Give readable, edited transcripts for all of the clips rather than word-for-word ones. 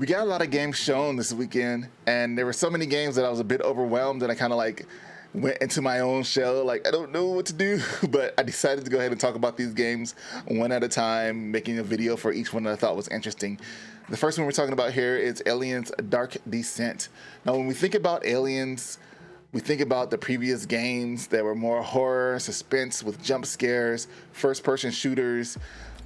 We got a lot of games shown this weekend, and there were so many games that I was a bit overwhelmed, and I kind of like went into my own shell, like I don't know what to do. But I decided to go ahead and talk about these games one at a time, making a video for each one that I thought was interesting. The first one we're talking about here is Aliens Dark Descent. Now, when we think about Aliens, we think about the previous games that were more horror, suspense with jump scares, first-person shooters,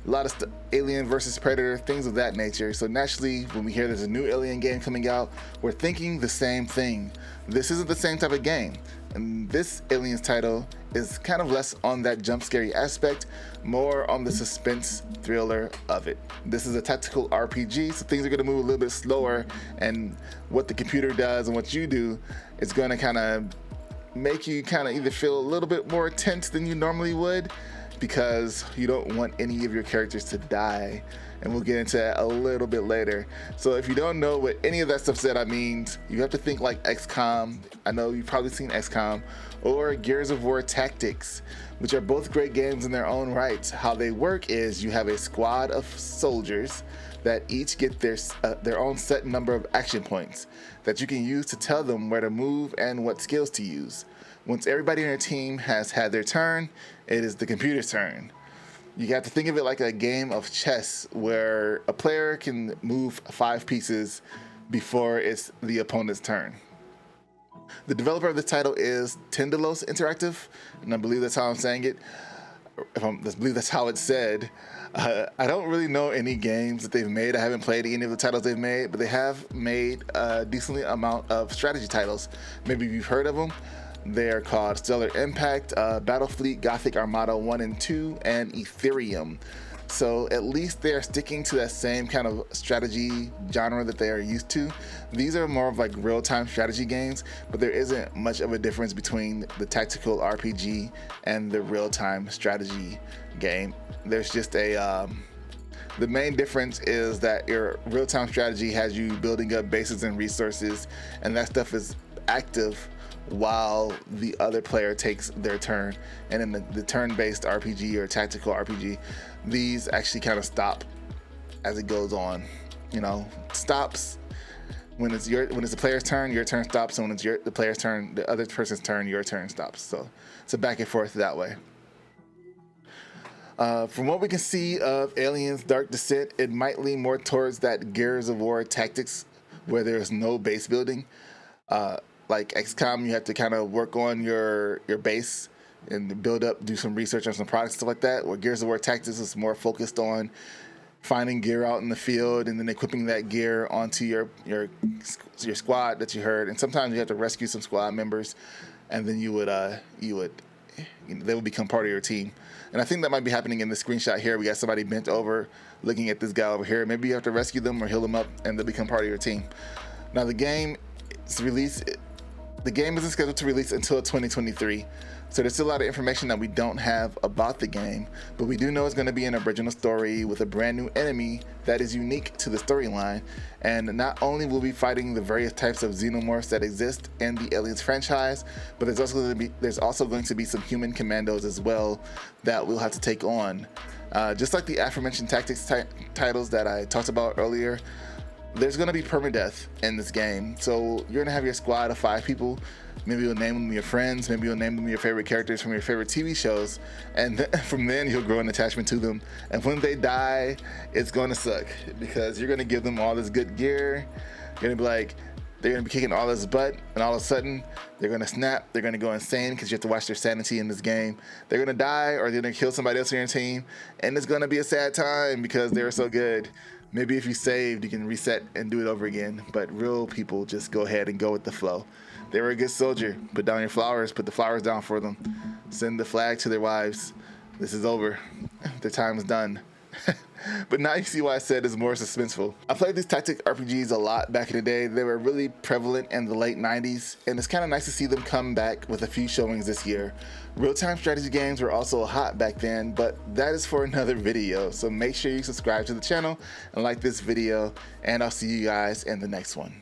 a lot of Alien versus Predator, things of that nature. So naturally, when we hear there's a new Alien game coming out, we're thinking the same thing. This isn't the same type of game. And this Aliens title is kind of less on that jump scary aspect, more on the suspense thriller of it. This is a tactical RPG, so things are gonna move a little bit slower, and what the computer does and what you do is gonna kind of make you kind of either feel a little bit more tense than you normally would, because you don't want any of your characters to die, and we'll get into that a little bit later. So if you don't know what any of that stuff said, I mean, you have to think like XCOM. I know you've probably seen XCOM, or Gears of War Tactics, which are both great games in their own right. How they work is you have a squad of soldiers that each get their own set number of action points that you can use to tell them where to move and what skills to use. Once everybody in your team has had their turn, it is the computer's turn. You have to think of it like a game of chess where a player can move 5 pieces before it's the opponent's turn. The developer of the title is Tendelos Interactive, and I believe that's how I'm saying it. I believe that's how it's said. I don't really know any games that they've made. I haven't played any of the titles they've made, but they have made a decent amount of strategy titles. Maybe you've heard of them. They're called Stellar Impact, Battlefleet, Gothic Armada 1 and 2, and Ethereum. So at least they're sticking to that same kind of strategy genre that they are used to. These are more of like real-time strategy games, but there isn't much of a difference between the tactical RPG and the real-time strategy game. There's just the main difference is that your real-time strategy has you building up bases and resources, and that stuff is active while the other player takes their turn. And in the turn-based RPG or tactical RPG, these actually kind of stop as it goes on. You know, stops when it's the player's turn, your turn stops, and when it's the player's turn, the other person's turn, your turn stops. So it's a back and forth that way. From what we can see of Aliens Dark Descent, it might lean more towards that Gears of War Tactics where there's no base building. Like XCOM, you have to kind of work on your base and build up, do some research on some products, stuff like that. Where Gears of War Tactics is more focused on finding gear out in the field and then equipping that gear onto your squad that you heard. And sometimes you have to rescue some squad members, and then they would become part of your team. And I think that might be happening in this screenshot here. We got somebody bent over looking at this guy over here. Maybe you have to rescue them or heal them up, and they'll become part of your team. Now the game isn't scheduled to release until 2023, so there's still a lot of information that we don't have about the game, but we do know it's going to be an original story with a brand new enemy that is unique to the storyline. And not only will we be fighting the various types of xenomorphs that exist in the Aliens franchise, but there's also going to be some human commandos as well that we'll have to take on. Just like the aforementioned tactics titles that I talked about earlier, there's going to be permadeath in this game. So you're going to have your squad of 5 people. Maybe you'll name them your friends. Maybe you'll name them your favorite characters from your favorite TV shows. And from then you'll grow an attachment to them. And when they die, it's going to suck, because you're going to give them all this good gear. You're going to be like, they're going to be kicking all this butt, and all of a sudden they're going to snap. They're going to go insane because you have to watch their sanity in this game. They're going to die, or they're going to kill somebody else on your team. And it's going to be a sad time because they were so good. Maybe if you saved, you can reset and do it over again. But real people just go ahead and go with the flow. They were a good soldier. Put down your flowers. Put the flowers down for them. Send the flag to their wives. This is over. Their time is done. But now you see why I said it's more suspenseful. I played these tactic RPGs a lot back in the day. They were really prevalent in the late 90s, and it's kind of nice to see them come back with a few showings this year. Real-time strategy games were also hot back then, but that is for another video. So make sure you subscribe to the channel and like this video, and I'll see you guys in the next one.